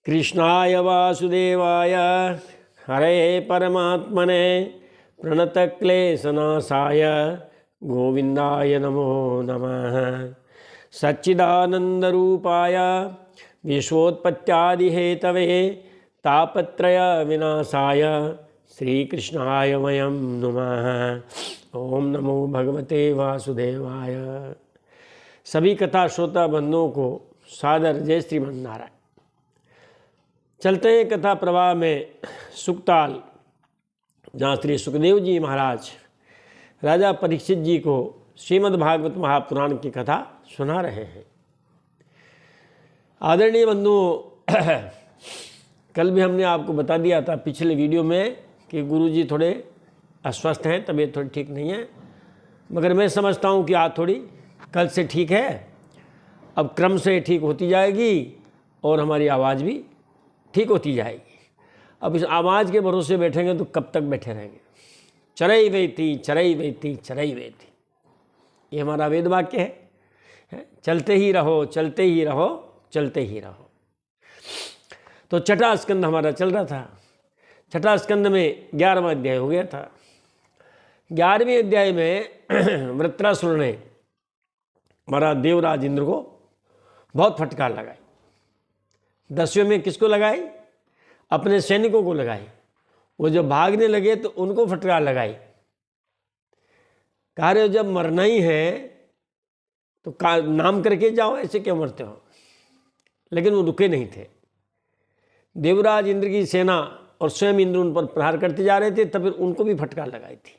कृष्णाय वासुदेवाय हरे परमात्मने प्रणतक्लेशनाशाय गोविंदाय नमो नमः। सच्चिदानंदरूपाय विश्वोत्पत्त्यादिहेतवे तापत्रय विनाशाय श्रीकृष्णाय वयं नमः। ओम नमो भगवते वासुदेवाय। सभी कथा श्रोता बंधुओं को सादर जय श्रीमन्नारायण। चलते हैं कथा प्रवाह में सुकताल, जहाँ श्री सुखदेव जी महाराज राजा परीक्षित जी को श्रीमद् भागवत महापुराण की कथा सुना रहे हैं। आदरणीय बंधुओं, कल भी हमने आपको बता दिया था पिछले वीडियो में कि गुरुजी थोड़े अस्वस्थ हैं, तबीयत थोड़ी ठीक नहीं है, मगर मैं समझता हूँ कि आज थोड़ी कल से ठीक है, अब क्रम से ठीक होती जाएगी और हमारी आवाज़ भी ठीक होती जाएगी। अब इस आवाज़ के भरोसे बैठेंगे तो कब तक बैठे रहेंगे। चरई वेती चरई वेती चरई वेती, ये हमारा वेद वाक्य है। चलते ही रहो चलते ही रहो चलते ही रहो। तो छठा स्कंद हमारा चल रहा था। छठा स्कंद में 11वां अध्याय हो गया था। 11वें अध्याय में वृत्रासुर ने महाराज देवराज इंद्र को बहुत फटकार लगाई। 10वें में किसको लगाई? अपने सैनिकों को लगाई। वो जब भागने लगे तो उनको फटकार लगाई। कह रहे हो जब मरना ही है तो नाम करके जाओ, ऐसे क्यों मरते हो? लेकिन वो रुके नहीं थे। देवराज इंद्र की सेना और स्वयं इंद्र उन पर प्रहार करते जा रहे थे, तब फिर उनको भी फटकार लगाई थी।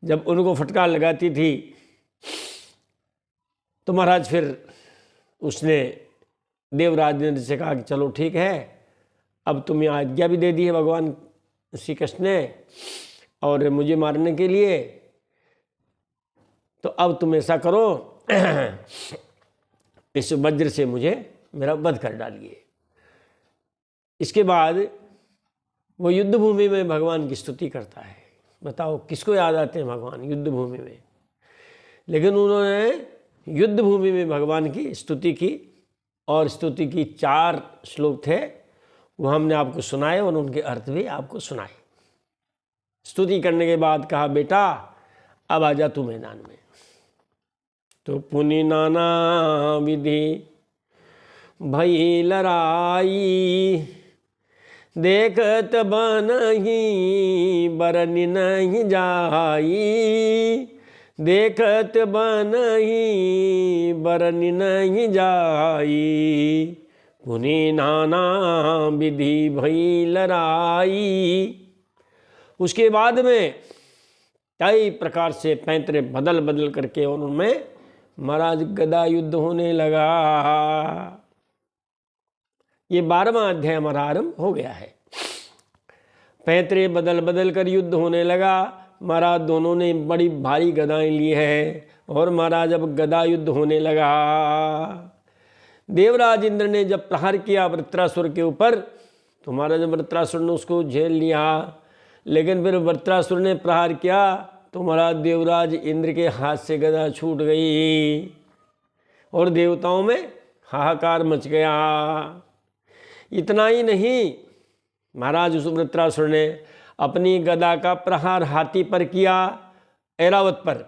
जब उनको फटकार लगाती थी तो महाराज फिर उसने देवराज इंद्र से कहा कि चलो ठीक है, अब तुम्हें आज्ञा भी दे दी है भगवान श्री कृष्ण ने और मुझे मारने के लिए, तो अब तुम ऐसा करो, इस वज्र से मुझे मेरा वध कर डालिए। इसके बाद वो युद्ध भूमि में भगवान की स्तुति करता है। बताओ किसको याद आते हैं भगवान युद्ध भूमि में? लेकिन उन्होंने युद्ध भूमि में भगवान की स्तुति की, और स्तुति की 4 श्लोक थे, वो हमने आपको सुनाए और उनके अर्थ भी आपको सुनाए। स्तुति करने के बाद कहा बेटा अब आजा तू मैदान में। तो पुनि नाना विधि भई लड़ाई, देखत बनहि बरनि नहीं जाई, देखत बनहि बरनि नहीं जाई, पुनि नाना विधि भई लड़ाई। उसके बाद में कई प्रकार से पैंतरे बदल बदल करके और उनमें महाराज गदा युद्ध होने लगा। ये 12वां अध्याय हमारा आरंभ हो गया है। पैंतरे बदल बदल कर युद्ध होने लगा। महाराज दोनों ने बड़ी भारी गदाएं ली है और महाराज अब गदा युद्ध होने लगा। देवराज इंद्र ने जब प्रहार किया वृत्रासुर के ऊपर तो महाराज वृत्रासुर ने उसको झेल लिया, लेकिन फिर वृत्रासुर ने प्रहार किया तो महाराज देवराज इंद्र के हाथ से गदा छूट गई और देवताओं में हाहाकार मच गया। इतना ही नहीं, महाराज उस वृत्रासुर ने अपनी गदा का प्रहार हाथी पर किया, ऐरावत पर,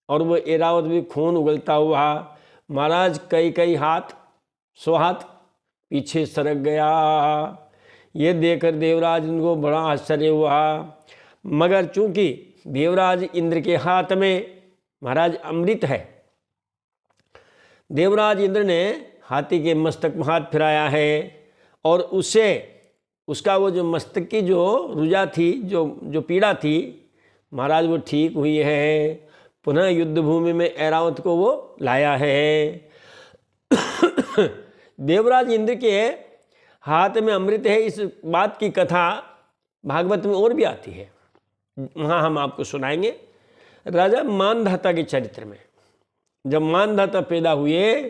और वो ऐरावत भी खून उगलता हुआ महाराज कई हाथ 100 हाथ पीछे सरक गया। ये देखकर देवराज इंद्र को बड़ा आश्चर्य हुआ, मगर चूंकि देवराज इंद्र के हाथ में महाराज अमृत है, देवराज इंद्र ने हाथी के मस्तक में हाथ फिराया है और उससे उसका वो जो मस्तक की जो रुजा थी, जो पीड़ा थी, महाराज वो ठीक हुई है। पुनः युद्ध भूमि में ऐरावत को वो लाया है। देवराज इंद्र के हाथ में अमृत है, इस बात की कथा भागवत में और भी आती है, वहाँ हम आपको सुनाएंगे। राजा मानधाता के चरित्र में जब मानधाता पैदा हुए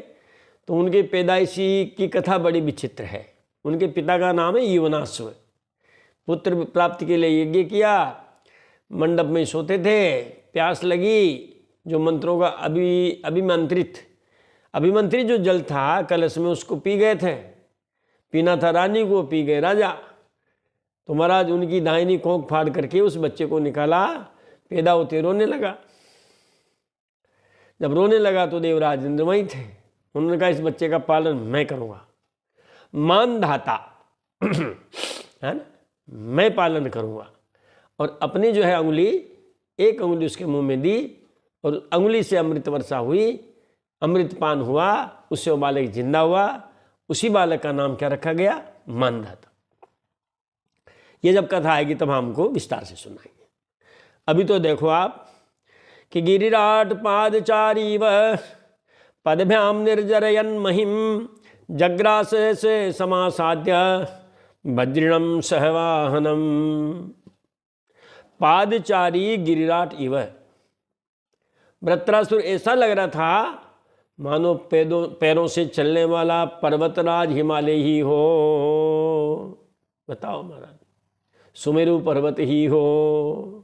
तो उनकी पैदाइशी की कथा बड़ी विचित्र है। उनके पिता का नाम है युवनाश्व। पुत्र प्राप्ति के लिए यज्ञ किया, मंडप में सोते थे, प्यास लगी, जो मंत्रों का अभिमंत्रित जो जल था कलश में उसको पी गए थे। पीना था रानी को, पी गए राजा। तो महाराज उनकी दाहिनी कोंख फाड़ करके उस बच्चे को निकाला, पैदा होते रोने लगा। जब रोने लगा तो देवराज इंद्र वहीं थे। उन्होंने कहा इस बच्चे का पालन मैं करूँगा, मानधाता है ना, मैं पालन करूँगा। और अपनी जो है अंगुली, एक अंगुली उसके मुंह में दी और अंगुली से अमृत वर्षा हुई, अमृतपान हुआ, उससे वो बालक जिंदा हुआ। उसी बालक का नाम क्या रखा गया? मानधाता। ये जब कथा आएगी तब हमको विस्तार से सुनाएंगे। अभी तो देखो आप कि गिरिराट पादचारी व पदभ्याम निर्जरयन महिम जग्रास से समासाद्य वज्रिणम सहवाहनम। पादचारी गिरिराट इव, वृत्रासुर ऐसा लग रहा था मानो पैरों से चलने वाला पर्वतराज हिमालय ही हो। बताओ महाराज, सुमेरु पर्वत ही हो।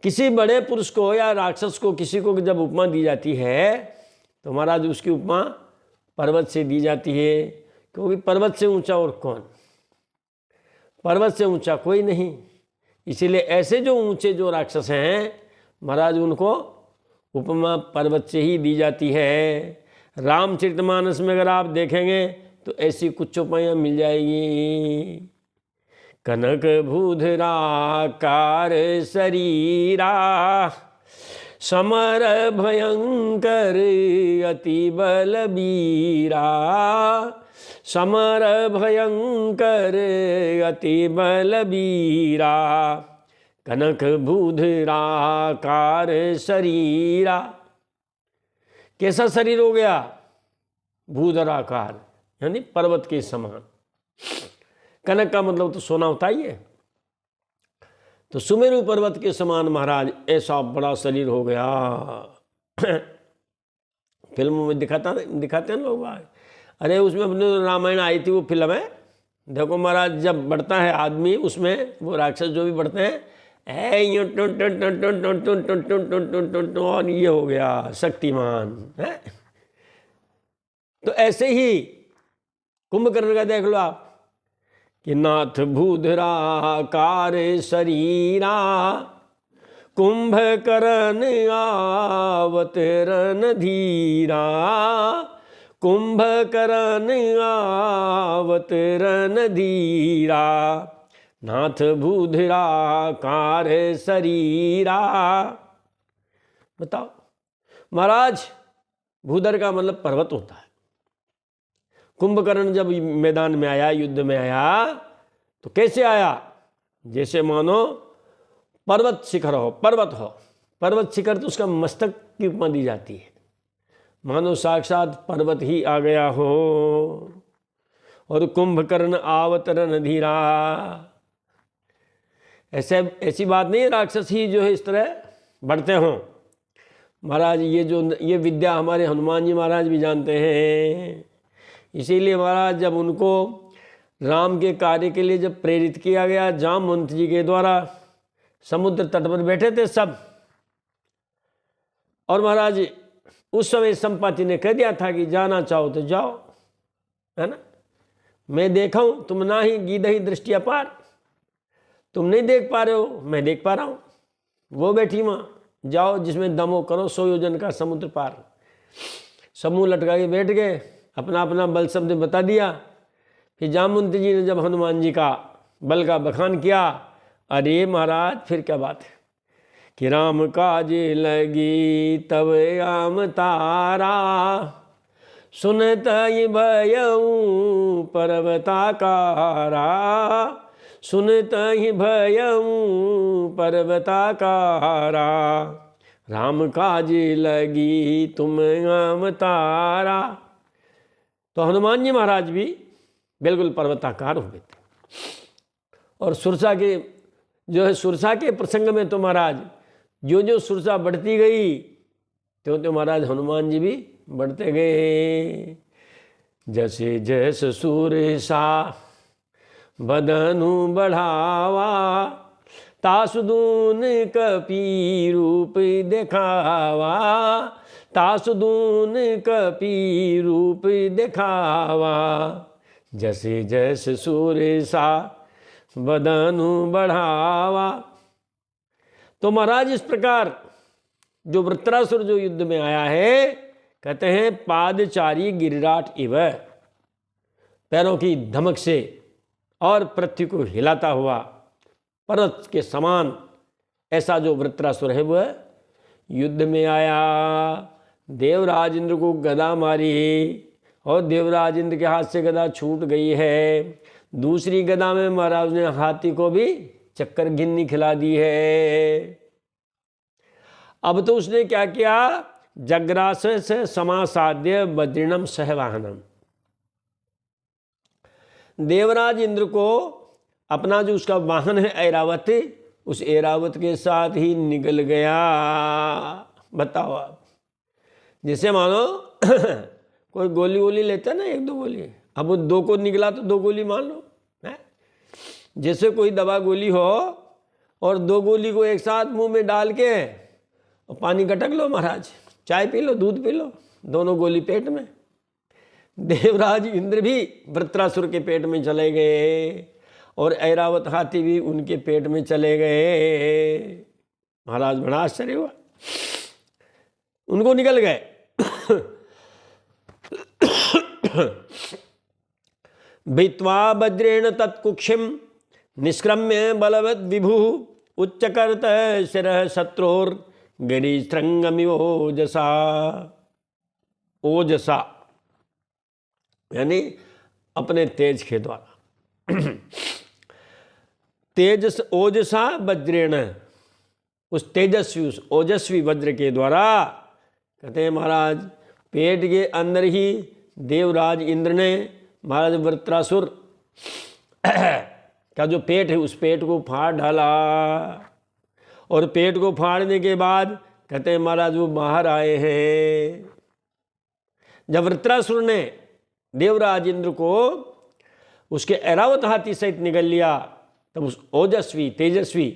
किसी बड़े पुरुष को या राक्षस को, किसी को जब उपमा दी जाती है तो महाराज उसकी उपमा पर्वत से दी जाती है, क्योंकि पर्वत से ऊंचा और कौन? पर्वत से ऊंचा कोई नहीं। इसीलिए ऐसे जो ऊंचे जो राक्षस हैं महाराज, उनको उपमा पर्वत से ही दी जाती है। रामचरितमानस में अगर आप देखेंगे तो ऐसी कुछ उपमाएं मिल जाएगी। कनक भूधराकार शरीरा समर भयंकर अति बलबीरा। समर भयंकर अति बलबीरा कनक भूधराकार शरीरा। कैसा शरीर हो गया? भूधराकार, यानी पर्वत के समान। कनक का मतलब तो सोना होता ही है। तो सुमेरु पर्वत के समान महाराज ऐसा बड़ा शरीर हो गया। फिल्मों में दिखाते हैं लोग। अरे उसमें अपने रामायण आई थी वो फिल्म है, देखो महाराज जब बढ़ता है आदमी, उसमें वो राक्षस जो भी बढ़ते हैं और ये हो गया शक्तिमान है। तो ऐसे ही कुंभकर्ण का देख लो आप कि नाथ भूधराकार शरीरा कुंभकर्ण आवतरण धीरा। कुंभकर्ण आवतरण धीरा नाथ भूधराकार शरीरा। बताओ महाराज, भूधर का मतलब पर्वत होता है। कुंभकर्ण जब मैदान में आया, युद्ध में आया, तो कैसे आया? जैसे मानो पर्वत शिखर हो, पर्वत हो। पर्वत शिखर तो उसका मस्तक की उपमा दी जाती है, मानो साक्षात पर्वत ही आ गया हो। और कुंभकर्ण आवतरण धीरा, ऐसी बात नहीं है राक्षस ही जो है इस तरह बढ़ते हों। महाराज ये विद्या हमारे हनुमान जी महाराज भी जानते हैं। इसीलिए महाराज जब उनको राम के कार्य के लिए जब प्रेरित किया गया जामवंत जी के द्वारा, समुद्र तट पर बैठे थे सब, और महाराज उस समय संपाति ने कह दिया था कि जाना चाहो तो जाओ, है ना, मैं देखा हूं, तुम ना ही गीधहि दृष्टि अपार, तुम नहीं देख पा रहे हो, मैं देख पा रहा हूं। वो बैठी मां, जाओ जिसमें दम हो करो 100 योजन का समुद्र पार। समूह लटका के बैठ गए, अपना अपना बल शब्द बता दिया। फिर जामवंत जी ने जब हनुमान जी का बल का बखान किया, अरे महाराज फिर क्या बात है कि राम काज लगी तब आम तारा। सुनत भयऊ पर्वताकारा। सुनत भयऊ पर्वताकारा। राम काज लगी तुम आम तारा। तो हनुमान जी महाराज भी बिल्कुल पर्वताकार हो गए थे। और सुरसा के जो है, सुरसा के प्रसंग में तो महाराज जो सुरसा बढ़ती गई तो महाराज हनुमान जी भी बढ़ते गए। जैसे जैस सुरसा बदनु बढ़ावा, तासुदून कपी रूप दिखावा। तासुदून कपी रूप दिखावा। जैसे जैसे सूर्य सा बदनु बढ़ावा। तो महाराज इस प्रकार जो वृत्रासुर जो युद्ध में आया है, कहते हैं पादचारी गिरिराट इव, पैरों की धमक से और पृथ्वी को हिलाता हुआ पर्वत के समान ऐसा जो वृत्रासुर है वह युद्ध में आया। देवराज इंद्र को गदा मारी और देवराज इंद्र के हाथ से गदा छूट गई है। दूसरी गदा में महाराज ने हाथी को भी चक्कर गिन्नी खिला दी है। अब तो उसने क्या किया, जग्रास से समासाध्य वज्रिणम सहवाहनम, देवराज इंद्र को अपना जो उसका वाहन है ऐरावत, उस ऐरावत के साथ ही निकल गया। बताओ आप, जैसे मानो कोई गोली वोली लेता है ना, एक दो गोली, अब वो दो को निकला तो दो गोली मान लो है। जैसे कोई दवा गोली हो और दो गोली को एक साथ मुंह में डाल के और पानी गटक लो महाराज, चाय पी लो, दूध पी लो, दोनों गोली पेट में। देवराज इंद्र भी वृत्रासुर के पेट में चले गए और ऐरावत हाथी भी उनके पेट में चले गए। महाराज बड़ा आश्चर्य हुआ, उनको निकल गए। भित्वा वज्रेण तत्कुक्षिम निष्क्रम्य बलवद विभु उच्चकर्त शिरः शत्रोर गिरिशृंगमिवोजसा। ओजसा यानी अपने तेज के द्वारा। तेजस ओजसा वज्रेण, उस तेजस्वी उस ओजस्वी वज्र के द्वारा, कहते हैं महाराज पेट के अंदर ही देवराज इंद्र ने महाराज वृत्रासुर का जो पेट है उस पेट को फाड़ डाला। और पेट को फाड़ने के बाद कहते हैं महाराज वो बाहर आए हैं। जब वृत्रासुर ने देवराज इंद्र को उसके ऐरावत हाथी सहित निगल लिया, तब उस ओजस्वी तेजस्वी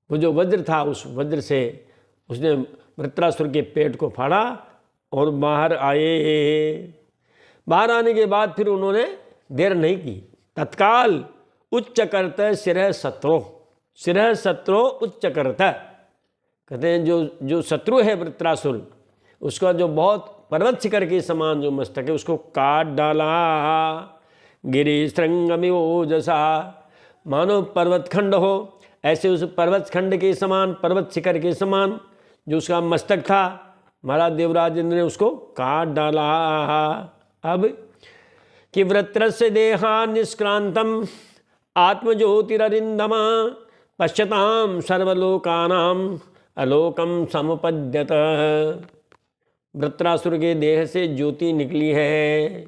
वो जो वज्र था, उस वज्र से उसने वृत्रासुर के पेट को फाड़ा और बाहर आए। बाहर आने के बाद फिर उन्होंने देर नहीं की, तत्काल उच्च करत शिरः शत्रु, शिरः शत्रु उच्च करत, कहते हैं जो शत्रु है वृत्रासुर, उसका जो बहुत पर्वत शिखर के समान जो मस्तक है उसको काट डाला। गिरिशृंगमिवोजसा, मानो पर्वतखंड हो ऐसे उस पर्वतखंड के समान, पर्वत शिखर के समान जो उसका मस्तक था, महाराज देवराज इंद्र ने उसको काट डाला। अब कि वृत्रस्य देहा निष्क्रांतम आत्मज्योतिररिंदमा पश्यताम सर्वलोकानाम अलोकम समुपद्यत। वृत्रासुर के देह से ज्योति निकली है,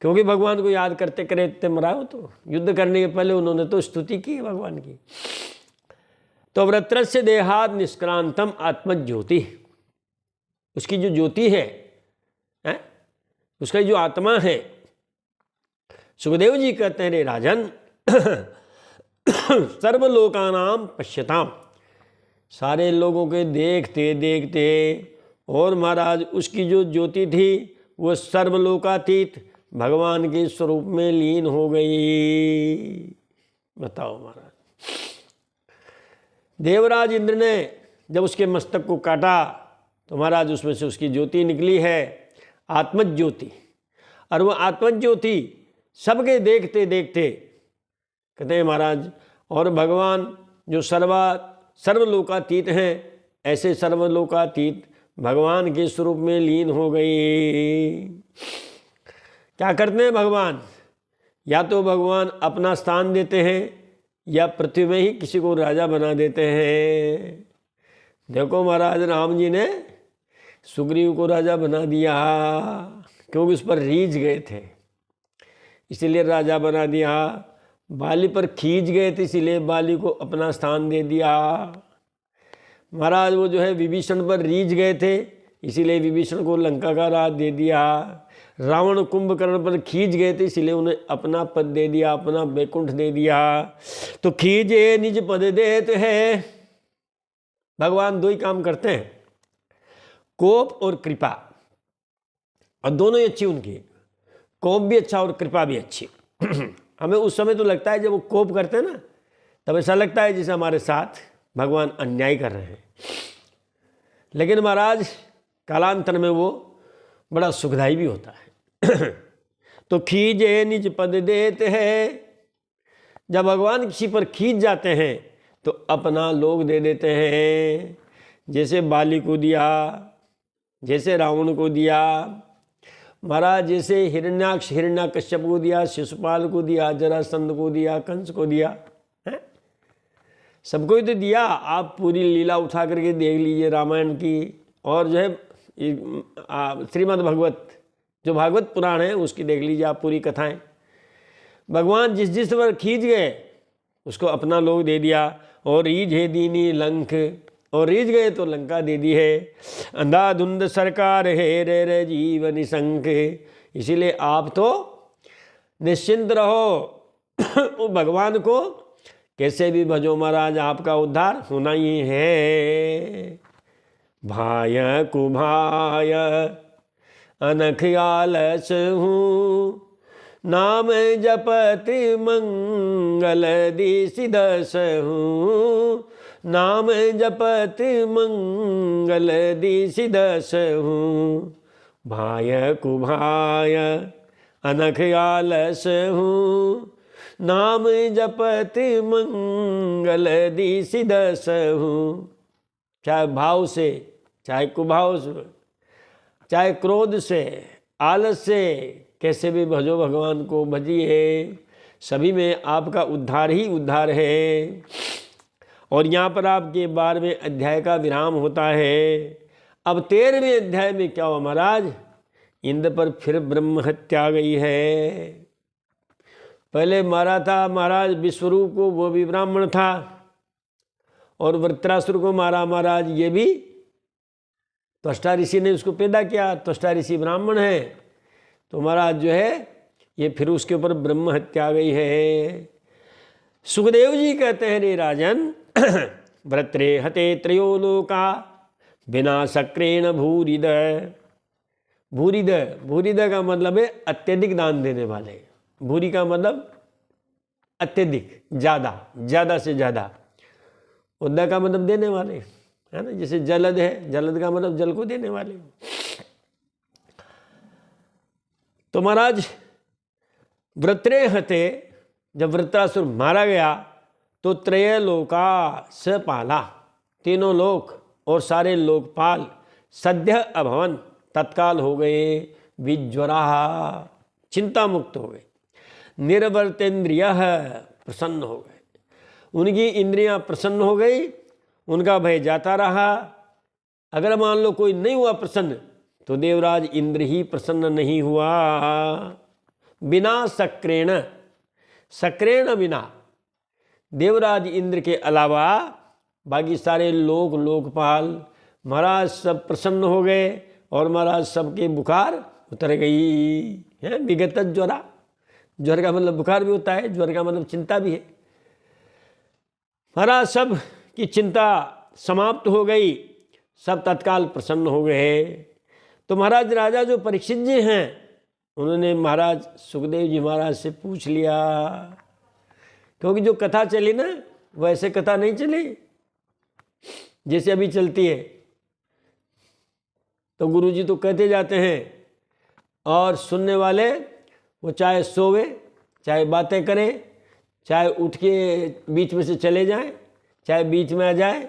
क्योंकि भगवान को याद करते करते मरा हो। तो युद्ध करने के पहले उन्होंने तो स्तुति की भगवान की। तो वृत्रस्य देहात् निष्क्रांतम आत्मज्योति, उसकी जो ज्योति है, उसका जो आत्मा है। सुखदेव जी कहते हैं रे राजन, सर्वलोकानाम पश्यताम, सारे लोगों के देखते देखते, और महाराज उसकी जो ज्योति थी वो सर्वलोकातीत भगवान के स्वरूप में लीन हो गई। बताओ महाराज, देवराज इंद्र ने जब उसके मस्तक को काटा तो महाराज उसमें से उसकी ज्योति निकली है, आत्मज्योति। और वो आत्मज्योति सबके देखते देखते, कहते हैं महाराज, और भगवान जो सर्वलोकातीत हैं, ऐसे सर्वलोकातीत भगवान के स्वरूप में लीन हो गई। क्या करते हैं भगवान, या तो भगवान अपना स्थान देते हैं या पृथ्वी में ही किसी को राजा बना देते हैं। देखो महाराज राम जी ने सुग्रीव को राजा बना दिया, क्योंकि उस पर रीझ गए थे इसीलिए राजा बना दिया। बाली पर खींच गए थे इसीलिए बाली को अपना स्थान दे दिया। महाराज वो जो है विभीषण पर रीझ गए थे इसीलिए विभीषण को लंका का राज दे दिया। रावण कुंभकर्ण पर खींच गए थे इसीलिए उन्हें अपना पद दे दिया, अपना वैकुंठ दे दिया। तो खींचे निज पद देते हैं। भगवान दो ही काम करते हैं, कोप और कृपा, और दोनों ही अच्छी उनकी। कोप भी अच्छा और कृपा भी अच्छी। हमें उस समय तो लगता है जब वो कोप करते हैं ना, तब ऐसा लगता है जैसे हमारे साथ भगवान अन्याय कर रहे हैं, लेकिन महाराज कालांतर में वो बड़ा सुखदायी भी होता है। तो खींचे निज पद देते हैं, जब भगवान किसी पर खींच जाते हैं तो अपना लोग दे देते हैं। जैसे बाली को दिया, जैसे रावण को दिया महाराज, जैसे हिरण्याक्ष हिरण्याकश्यप को दिया, शिशुपाल को दिया, जरासंध को दिया, कंस को दिया, है सबको ही तो दिया। आप पूरी लीला उठा करके देख लीजिए रामायण की, और जो है श्रीमद् भगवत जो भागवत पुराण है उसकी देख लीजिए आप पूरी कथाएं। भगवान जिस जिस पर खींच गए उसको अपना लोग दे दिया। और रीझ है दीनी लंक, और रीझ गए तो लंका दे दी है। अंधाधुंध सरकार है रे रे जीवन संक, इसीलिए आप तो निश्चिंत रहो। भगवान को कैसे भी भजो महाराज, आपका उद्धार होना ही है। भाय कुभाय अनख आलस हूँ, नाम जपत मंगल दिसि दस हूँ, नाम जपत मंगल दिसि दस हूँ। भाय कुभाय अनख आलस हूँ, नाम जपत मंगल दिसि दस हूँ। चाहे भाव से, चाहे कुभाव से, चाहे क्रोध से, आलस से, कैसे भी भजो भगवान को भजिए, सभी में आपका उद्धार ही उद्धार है। और यहाँ पर आपके 12वें अध्याय का विराम होता है। अब 13वें अध्याय में क्या हुआ महाराज, इंद्र पर फिर ब्रह्म हत्या आ गई है। पहले मारा था महाराज विश्वरूप को, वो भी ब्राह्मण था, और वृत्रासुर को मारा महाराज, ये भी त्वष्टा ऋषि ने उसको पैदा किया, त्वष्टा ऋषि ब्राह्मण है। तो महाराज जो है ये फिर उसके ऊपर ब्रह्म हत्या आ गई है। सुखदेव जी कहते हैं रे राजन, व्रत्रे हते त्रयो लोका बिना सक्रेण भूरिद। भूरिद, भूरिद का मतलब है अत्यधिक दान देने वाले। भूरी का मतलब अत्यधिक, ज्यादा, ज्यादा से ज्यादा। उद्दा का मतलब देने वाले, है ना। जैसे जलद है, जलद का मतलब जल को देने वाले। तो महाराज व्रत्रे हते, जब वृत्रासुर मारा गया तो त्रय लोका स पाला, तीनों लोक और सारे लोकपाल सद्य अभवन, तत्काल हो गए विज्वरा, चिंता मुक्त हो गए। निर्वर्तेन्द्रिय प्रसन्न हो गए, उनकी इंद्रियां प्रसन्न हो गई, उनका भय जाता रहा। अगर मान लो कोई नहीं हुआ प्रसन्न, तो देवराज इंद्र ही प्रसन्न नहीं हुआ। बिना सक्रेण, सक्रेण बिना, देवराज इंद्र के अलावा बाकी सारे लोक लोकपाल महाराज सब प्रसन्न हो गए, और महाराज सबके बुखार उतर गई है। विगत ज्वरा, ज्वर का मतलब बुखार भी होता है, ज्वर का मतलब चिंता भी है। महाराज सब की चिंता समाप्त हो गई, सब तत्काल प्रसन्न हो गए। तो महाराज राजा जो परीक्षित जी हैं, उन्होंने महाराज सुखदेव जी महाराज से पूछ लिया, क्योंकि जो कथा चली ना वैसे कथा नहीं चली जैसे अभी चलती है। तो गुरु जी तो कहते जाते हैं, और सुनने वाले वो चाहे सोवे, चाहे बातें करें, चाहे उठ के बीच में से चले जाएं, चाहे बीच में आ जाए,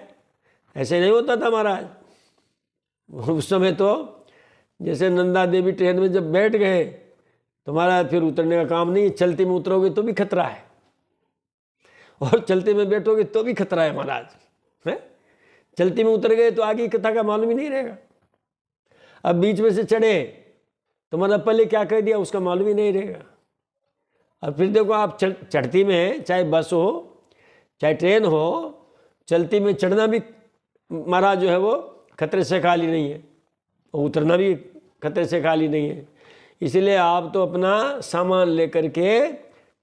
ऐसे नहीं होता था महाराज। उस समय तो जैसे नंदा देवी ट्रेन में जब बैठ गए तो महाराज फिर उतरने का काम नहीं। चलते में उतरोगे तो भी खतरा है, और चलते में बैठोगे तो भी खतरा है महाराज, है। चलती में उतर गए तो आगे की कथा का मालूम ही नहीं रहेगा। अब बीच में से चढ़े तो मतलब पहले क्या कह दिया उसका मालूम ही नहीं रहेगा। और फिर देखो आप चढ़ती में, चाहे बस हो चाहे ट्रेन हो, चलती में चढ़ना भी महाराज जो है वो खतरे से खाली नहीं है, और उतरना भी खतरे से खाली नहीं है। इसलिए आप तो अपना सामान लेकर के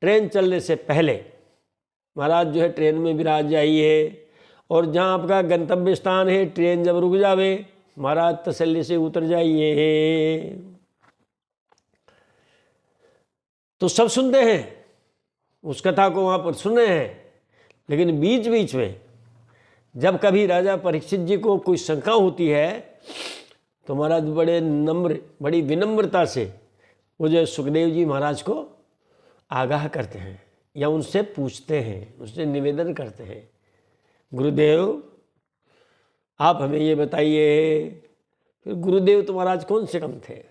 ट्रेन चलने से पहले महाराज जो है ट्रेन में विराज जाइए, और जहाँ आपका गंतव्य स्थान है ट्रेन जब रुक जावे महाराज तसल्ली से उतर जाइए। तो सब सुनते हैं, उस कथा को वहाँ पर सुन रहे हैं, लेकिन बीच बीच में जब कभी राजा परीक्षित जी को कोई शंका होती है तो महाराज बड़ी विनम्रता से वो जो सुखदेव जी महाराज को आगाह करते हैं या उनसे पूछते हैं, उनसे निवेदन करते हैं, गुरुदेव आप हमें ये बताइए। फिर गुरुदेव तो महाराज कौन से कम थे,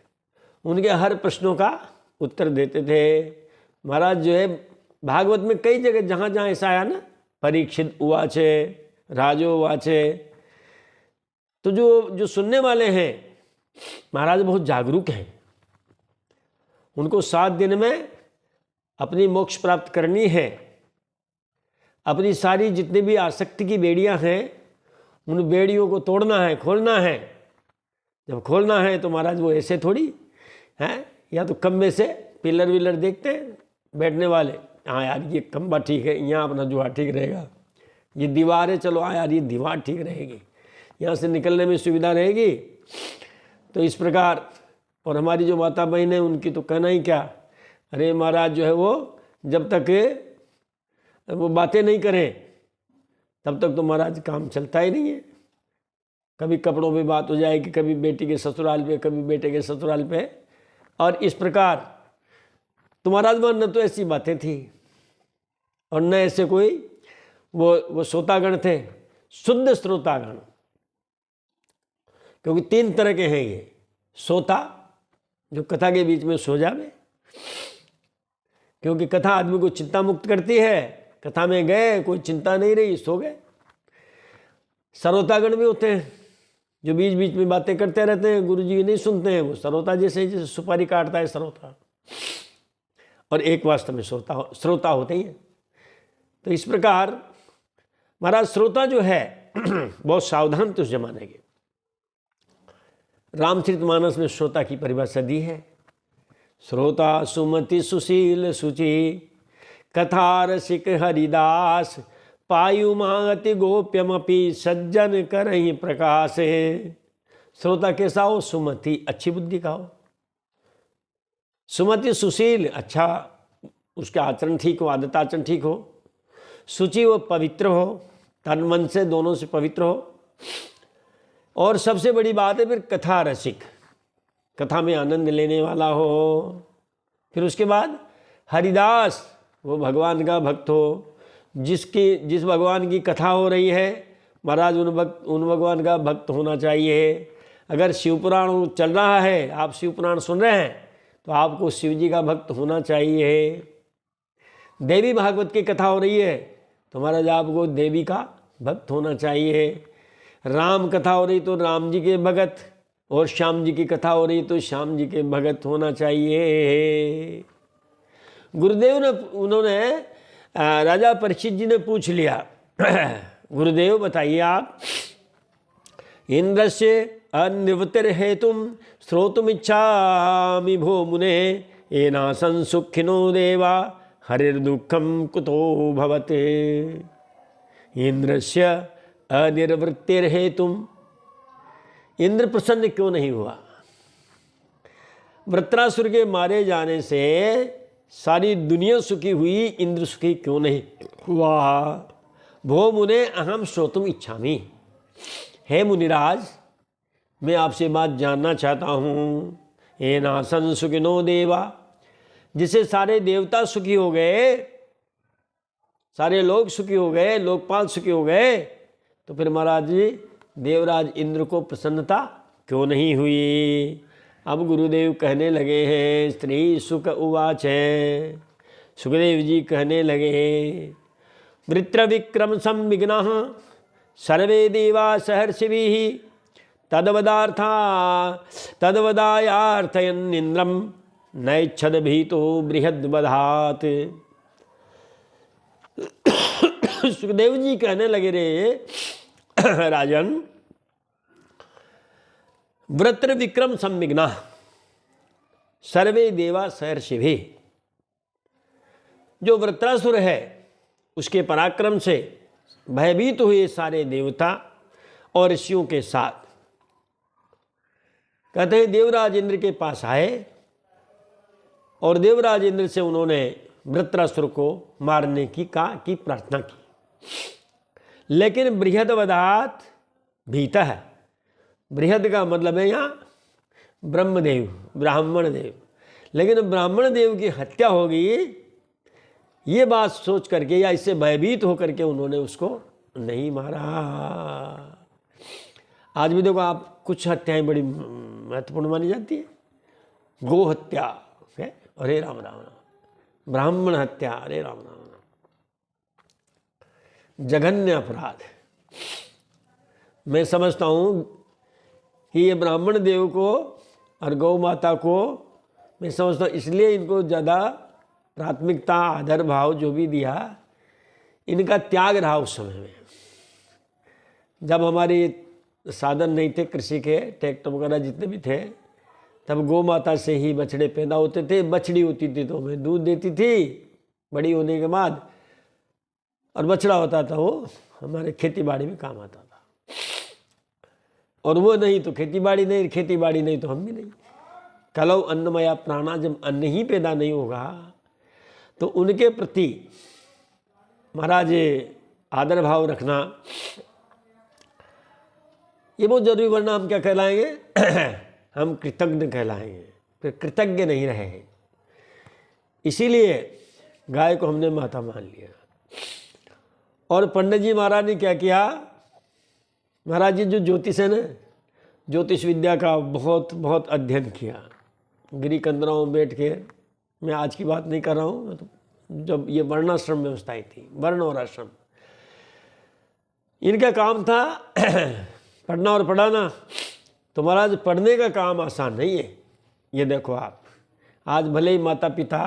उनके हर प्रश्नों का उत्तर देते थे। महाराज जो है भागवत में कई जगह जहाँ जहाँ ऐसा आया ना, परीक्षित उवाचे, राजो वाचे, तो जो सुनने वाले हैं महाराज बहुत जागरूक हैं। उनको 7 दिन में अपनी मोक्ष प्राप्त करनी है। अपनी सारी जितनी भी आसक्ति की बेड़ियां हैं उन बेड़ियों को तोड़ना है, खोलना है। जब खोलना है तो महाराज वो ऐसे थोड़ी हैं, या तो खंबे से पिलर विलर देखते हैं बैठने वाले, हाँ यार ये खंबा ठीक है, यहाँ अपना जुआ ठीक रहेगा, ये दीवार है, चलो हाँ यार ये दीवार ठीक रहेगी, यहाँ से निकलने में सुविधा रहेगी। तो इस प्रकार, और हमारी जो माता बहन है उनकी तो कहना ही क्या, अरे महाराज जो है वो जब तक वो बातें नहीं करें तब तक तो महाराज काम चलता ही नहीं है। कभी कपड़ों पे बात हो जाएगी, कभी बेटी के ससुराल पे, कभी बेटे के ससुराल पे, और इस प्रकार तो महाराज वहाँ न तो ऐसी बातें थी और न ऐसे कोई वो श्रोतागण थे, शुद्ध श्रोतागण। क्योंकि 3 तरह के हैं ये श्रोता, जो कथा के बीच में सो जावे, क्योंकि कथा आदमी को चिंता मुक्त करती है। कथा में गए, कोई चिंता नहीं रही, सो गए। श्रोतागण भी होते हैं जो बीच बीच में बातें करते रहते हैं, गुरु जी नहीं सुनते हैं, वो श्रोता जैसे सुपारी काटता है श्रोता। और एक वास्तव में श्रोता होते ही हैं। तो इस प्रकार महाराज श्रोता जो है बहुत सावधान थे उस जमाने के। रामचरितमानस में श्रोता की परिभाषा दी है, श्रोता सुमति सुशील सुचि, कथा रसिक हरिदास, पायुमागति गोप्यमपि, सज्जन करहि प्रकाशे। श्रोता कैसा हो? सुमति, अच्छी बुद्धि का हो। सुमति सुशील, अच्छा उसका आचरण ठीक हो, आदत आचरण ठीक हो। सुचि, वो पवित्र हो, तन मन से दोनों से पवित्र हो। और सबसे बड़ी बात है फिर कथा रसिक, कथा में आनंद लेने वाला हो। फिर उसके बाद हरिदास, वो भगवान का भक्त हो। जिस भगवान की कथा हो रही है महाराज उन भगवान का भक्त होना चाहिए। अगर शिवपुराण चल रहा है, आप शिवपुराण सुन रहे हैं, तो आपको शिव जी का भक्त होना चाहिए। देवी भागवत की कथा हो रही है तो महाराज आपको देवी का भक्त होना चाहिए। राम कथा हो रही तो राम जी के भगत, और श्याम जी की कथा हो रही तो श्याम जी के भगत होना चाहिए। गुरुदेव ने उन्होंने राजा परीक्षित जी ने पूछ लिया, गुरुदेव बताइए आप, इंद्र से अनिवृत्तिर हेतुम श्रोतुमिच्छामि भो मुने, एना संसुखिनो देवा हरिर्दुःखम कुतो भवते। इंद्र से अनिर्वृत्तिर हेतुम, इंद्र प्रसन्न क्यों नहीं हुआ? वृत्रासुर के मारे जाने से सारी दुनिया सुखी हुई, इंद्र सुखी क्यों नहीं हुआ? भो मुने अहम श्रोतुम इच्छामि, हे मुनिराज मैं आपसे बात जानना चाहता हूँ। एना संसुखिनो देवा, जिसे सारे देवता सुखी हो गए, सारे लोग सुखी हो गए, लोकपाल सुखी हो गए, तो फिर महाराज जी देवराज इंद्र को प्रसन्नता क्यों नहीं हुई? अब गुरुदेव कहने लगे हैं, स्त्री सुख उवाच है, सुखदेव जी कहने लगे, वृत्र विक्रम संविघ्नः सर्वे देवा सहर्षिभिः, तद्वदायार्थयन् इंद्रम नैच्छद भीतो बृहद्वधात्। सुखदेव जी कहने लगे, रे राजन, वृत्र विक्रम संविघ्ना सर्वे देवा सहर्षिभिः, जो वृत्रासुर है उसके पराक्रम से भयभीत हुए सारे देवता और ऋषियों के साथ, कहते हैं देवराज इंद्र के पास आए और देवराज इंद्र से उन्होंने वृत्रासुर को मारने की प्रार्थना की। लेकिन बृहदवधात भीता है। बृहद का मतलब है यहाँ ब्रह्मदेव, ब्राह्मण देव। लेकिन ब्राह्मण देव की हत्या होगी ये बात सोच करके या इससे भयभीत होकर के उन्होंने उसको नहीं मारा। आज भी देखो आप, कुछ हत्याएं बड़ी महत्वपूर्ण मानी जाती है। गो हत्या है, अरे राम राम राम। ब्राह्मण हत्या, अरे राम राम राम। जघन्य अपराध। मैं समझता हूँ कि ये ब्राह्मण देव को और गौ माता को मैं समझता हूँ इसलिए इनको ज़्यादा प्राथमिकता, आदर भाव जो भी दिया, इनका त्याग रहा उस समय में। जब हमारे साधन नहीं थे कृषि के, ट्रैक्टर वगैरह जितने भी थे, तब गौ माता से ही बछड़े पैदा होते थे। बछड़ी होती थी तो हमें दूध देती थी बड़ी होने के बाद, और बछड़ा होता था वो हमारे खेती बाड़ी में काम आता था। और वो नहीं तो खेती बाड़ी नहीं, खेती बाड़ी नहीं तो हम भी नहीं। कलौ अन्नमया प्राणा, जब अन्न ही पैदा नहीं होगा तो उनके प्रति महाराज आदर भाव रखना ये बहुत जरूरी, वरना हम क्या कहलाएंगे हम कृतज्ञ कहलाएंगे, फिर कृतज्ञ नहीं रहे। इसीलिए गाय को हमने माता मान लिया। और पंडित जी महाराज ने क्या किया, महाराज जी जो ज्योतिष है ना, ज्योतिष विद्या का बहुत बहुत अध्ययन किया। गिरी कंदराओं में बैठ के, मैं आज की बात नहीं कर रहा हूँ, तो जब ये वर्णाश्रम व्यवस्थाएं थी, वर्ण और आश्रम, इनका काम था पढ़ना और पढ़ाना। तो महाराज पढ़ने का काम आसान नहीं है। ये देखो आप, आज भले ही माता पिता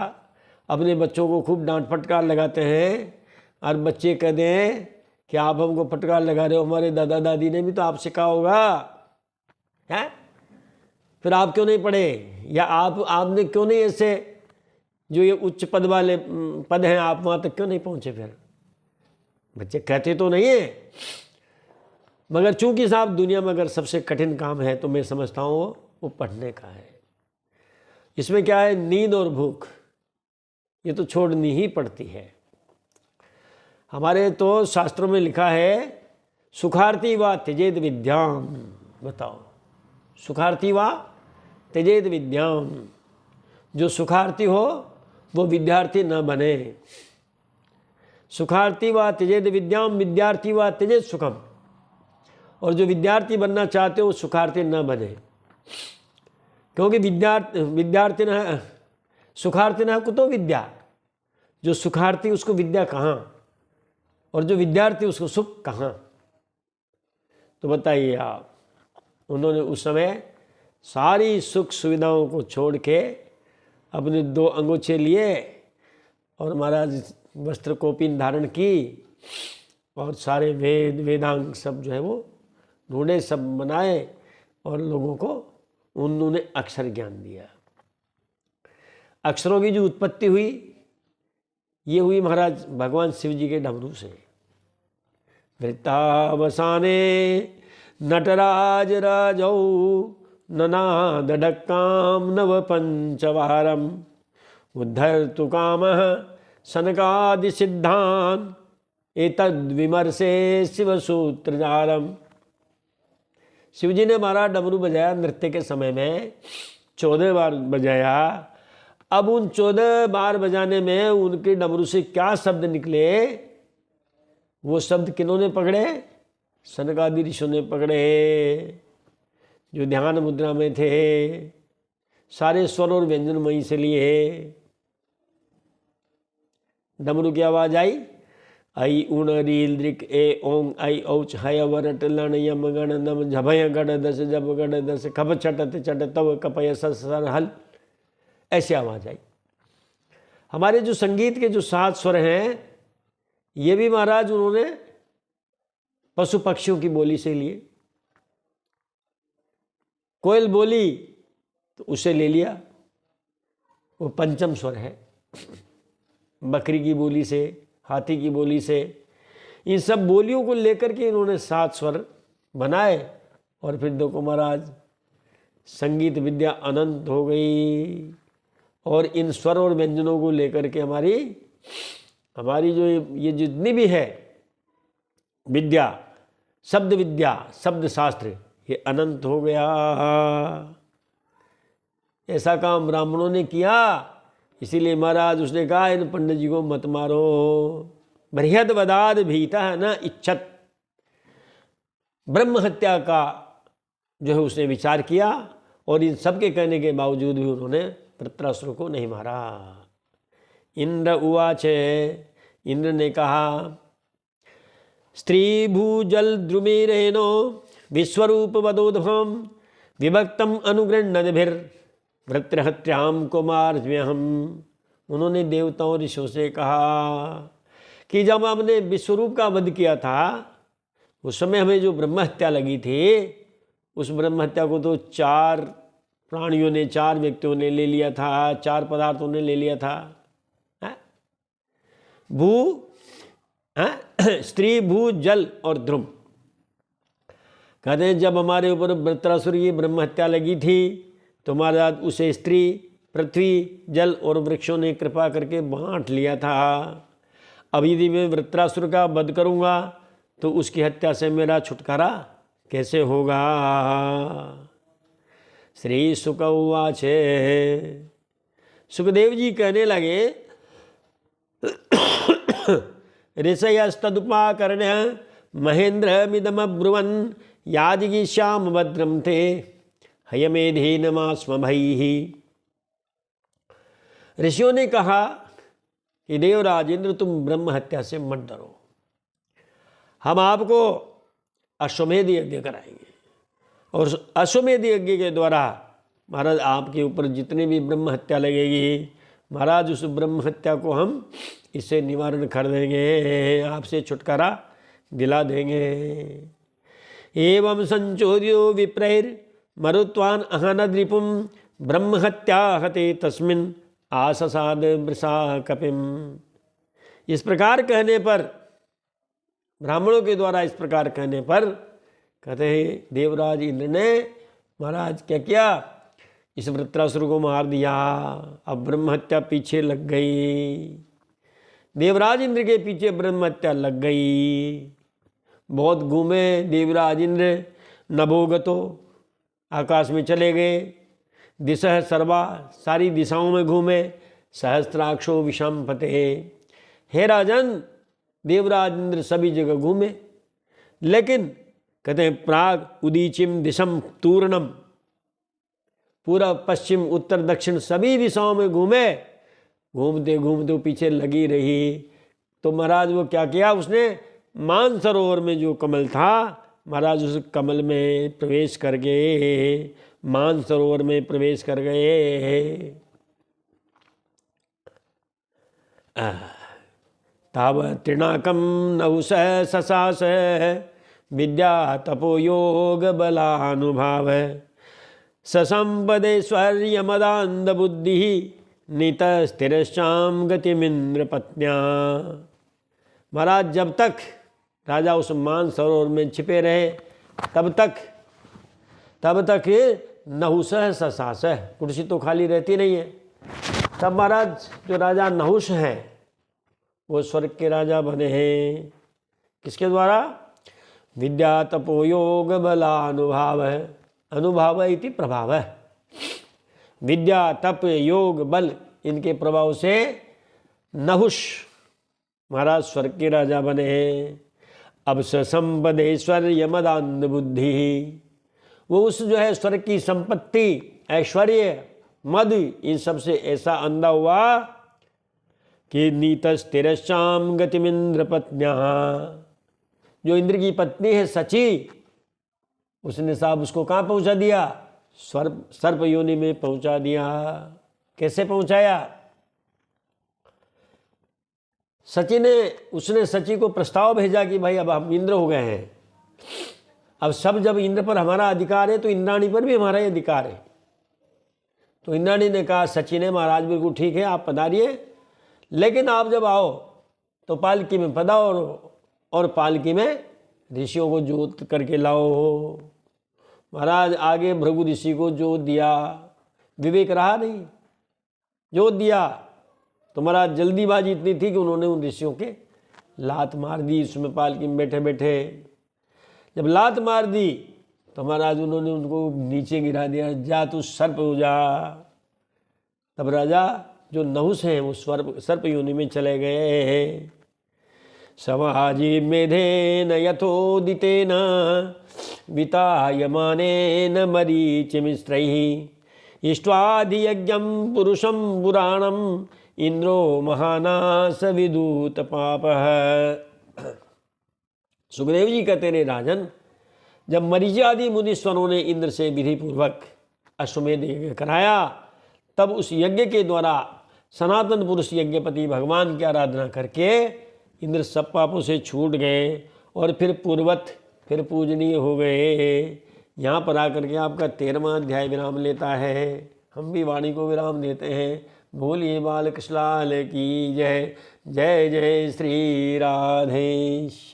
अपने बच्चों को खूब डांट फटकार लगाते हैं, और बच्चे कह दें कि आप हमको फटकार लगा रहे हो, हमारे दादा दादी ने भी तो आप सिखा होगा, है? फिर आप क्यों नहीं पढ़े, या आपने क्यों नहीं ऐसे जो ये उच्च पद वाले पद हैं आप वहाँ तक क्यों नहीं पहुँचे? फिर बच्चे कहते तो नहीं है, मगर चूंकि साहब दुनिया में अगर सबसे कठिन काम है तो मैं समझता हूँ वो पढ़ने का है। इसमें क्या है, नींद और भूख ये तो छोड़नी ही पड़ती है। हमारे तो शास्त्रों में लिखा है सुखार्थी व त्यजेत विद्याम। बताओ, सुखार्थी व त्यजेत विद्याम, जो सुखार्थी हो वो विद्यार्थी न बने। सुखार्थी व त्यजेत विद्याम, विद्यार्थी व त्यजेत सुखम। और जो विद्यार्थी बनना चाहते हो वो सुखार्थी न बने, क्योंकि विद्यार्थी न सुखार्थी न कुतो विद्या। जो सुखार्थी उसको विद्या कहाँ, और जो विद्यार्थी उसको सुख कहाँ? तो बताइए आप, उन्होंने उस समय सारी सुख सुविधाओं को छोड़ के अपने 2 अंगूछे लिए और महाराज वस्त्र कोपीन धारण की, और सारे वेद वेदांग सब जो है वो ढूंढे, सब बनाए, और लोगों को उन्होंने अक्षर ज्ञान दिया। अक्षरों की जो उत्पत्ति हुई ये हुई महाराज भगवान शिव जी के डमरू से। वृत्तावसाने नटराज राजौ ननाद डक्काम नव पंचवारम उद्धर्तु कामः सनकादि सिद्धान एतद् विमर्शे शिव सूत्रजालम। शिव जी ने हमारा डमरू बजाया नृत्य के समय में, 14 बार बजाया। अब उन 14 बार बजाने में उनके डमरू से क्या शब्द निकले, वो शब्द किन्होंने पकड़े? सनकादि ऋषियों ने पकड़े, जो ध्यान मुद्रा में थे। सारे स्वर और व्यंजन वहीं से लिए। डमरू की आवाज आई, ऐ उण रील दृक ए ओंग ऐ औच हय वरट लण यम गण नम झभय गण दस जब गण दस खप छटत चट तव कपय सर हल, ऐसी आवाज आई। हमारे जो संगीत के जो 7 स्वर हैं ये भी महाराज उन्होंने पशु पक्षियों की बोली से लिए। कोयल बोली तो उसे ले लिया, वो पंचम स्वर है। बकरी की बोली से, हाथी की बोली से, इन सब बोलियों को लेकर के इन्होंने 7 स्वर बनाए। और फिर देखो महाराज संगीत विद्या अनंत हो गई। और इन स्वर और व्यंजनों को लेकर के हमारी जो ये जितनी भी है विद्या, शब्द शास्त्र, ये अनंत हो गया। ऐसा काम ब्राह्मणों ने किया, इसीलिए महाराज उसने कहा इन पंडित जी को मत मारो। बृहद वदाद भीता न इच्छत, ब्रह्म हत्या का जो है उसने विचार किया, और इन सब के कहने के बावजूद भी उन्होंने वृत्रासुर को नहीं मारा। इंद्र उवाच, इंद्र ने कहा स्त्री भूजल द्रुमिरेनो विश्वरूप वदोधम विभक्तम अनुगृह्णद्भिर वृत्रहत्याम कुमारम्यहम। उन्होंने देवताओं ऋषियों से कहा कि जब हमने विश्वरूप का वध किया था उस समय हमें जो ब्रह्म हत्या लगी थी, उस ब्रह्म हत्या को तो 4 प्राणियों ने, 4 व्यक्तियों ने ले लिया था, 4 पदार्थों ने ले लिया था। भू, स्त्री, भू, जल और ध्रुव। कहते हैं जब हमारे ऊपर वृत्रासुर की ब्रह्म हत्या लगी थी तो महाराज उसे स्त्री, पृथ्वी, जल और वृक्षों ने कृपा करके बांट लिया था। अब यदि मैं वृत्रासुर का वध करूंगा तो उसकी हत्या से मेरा छुटकारा कैसे होगा। श्री शुक उवाच, सुखदेव जी कहने लगे ऋषयस्तदुपाकर्ण्य महेन्द्रमिदमब्रुवन् याजिगीष्याम भद्रं ते हयमेधेनमास्म भैः। ऋषियों ने कहा कि देवराज इंद्र तुम ब्रह्म हत्या से मत डरो, हम आपको अश्वमेध यज्ञ कराएंगे, और अश्वमेध यज्ञ के द्वारा महाराज आपके ऊपर जितने भी ब्रह्म हत्या लगेगी, महाराज उस ब्रह्म हत्या को हम इससे निवारण कर देंगे, आपसे छुटकारा दिला देंगे। एवं संचोर्यो विप्रैर मरुत्वान अहनद्रिपुम ब्रह्म हत्या हते तस्मिन् आससाद वृषा कपिम। इस प्रकार कहने पर, ब्राह्मणों के द्वारा इस प्रकार कहने पर, कहते हैं देवराज इंद्र ने महाराज क्या किया, इस वृत्रासुर को मार दिया। अब ब्रह्म हत्या पीछे लग गई, देवराज इंद्र के पीछे ब्रह्म हत्या लग गई। बहुत घूमे देवराज इंद्र, नभोगतो आकाश में चले गए, दिशः सर्वा सारी दिशाओं में घूमे, सहस्त्राक्षो विषम फते। हे राजन, देवराज इंद्र सभी जगह घूमे, लेकिन कहते हैं प्राग उदीचिम दिशम तूर्णम, पूरा पश्चिम उत्तर दक्षिण सभी दिशाओं में घूमे, घूमते घूमते पीछे लगी रही। तो महाराज वो क्या किया, उसने मानसरोवर में जो कमल था, महाराज उस कमल में प्रवेश कर गए, मानसरोवर में प्रवेश कर गए। ताव तृणाकम नहुष ससास विद्या तपो योग बलानुभाव ससंपदेश्वर्य मदान्ध बुद्धि नीत स्थिरश्चाम गतिमिंद्र पत्न्या। महाराज जब तक राजा उस मानसरोवर में छिपे रहे तब तक नहुष ससास, कुर्सी तो खाली रहती नहीं है। तब महाराज जो राजा नहुष हैं वो स्वर्ग के राजा बने हैं। किसके द्वारा? विद्या तपो योग बलानुभाव, अनुभाव इति प्रभाव। विद्या तप योग बल इनके प्रभाव से नहुष महाराज स्वर्ग के राजा बने हैं। अब संपदेश्वर्य मदान्ध बुद्धि, वो उस जो है स्वर्ग की संपत्ति, ऐश्वर्य, मद, इन सब से ऐसा अंधा हुआ कि नीतस्तिरश्चाम गतिमिंद्र पत्न्या, जो इंद्र की पत्नी है सची, उसने साहब उसको कहाँ पहुंचा दिया? सर्प योनि में पहुंचा दिया। कैसे पहुंचाया? उसने सची को प्रस्ताव भेजा कि भाई अब हम इंद्र हो गए हैं, अब सब जब इंद्र पर हमारा अधिकार है तो इंद्राणी पर भी हमारा ही अधिकार है। तो इंद्राणी ने कहा, सची ने, महाराज बिल्कुल ठीक है, आप पधारिए, लेकिन आप जब आओ तो पालकी में पधारो और पालकी में ऋषियों को जोत करके लाओ। महाराज आगे भृगु ऋषि को जोत दिया, विवेक रहा नहीं, जो दिया। तो महाराज जल्दीबाजी इतनी थी कि उन्होंने उन ऋषियों के लात मार दी उसमें पालकी में बैठे बैठे। जब लात मार दी तो महाराज उन्होंने उनको नीचे गिरा दिया, जा तू सर्प हो जा। तब राजा जो नहुस हैं वो सर्प योनि में चले गए। समाजी मेधेन यथोदितेन वितायमानेन मरीचिमिश्रैः इष्ट्वाधियज्ञं पुरुषं पुराणं इंद्रो महानास विदूत पापः। सुखदेव जी कहते रहे, राजन, जब मरीचि आदि मुनीश्वरों ने इंद्र से विधि पूर्वक अश्वमेध यज्ञ कराया, तब उस यज्ञ के द्वारा सनातन पुरुष यज्ञपति भगवान की आराधना करके इंद्र सब पापों से छूट गए और फिर पूर्वत फिर पूजनीय हो गए। यहाँ पर आकर के आपका 13वां अध्याय विराम लेता है। हम भी वाणी को विराम देते हैं। बोलिए बाल कृष्ण लाल की जय। जय जय श्री राधेश।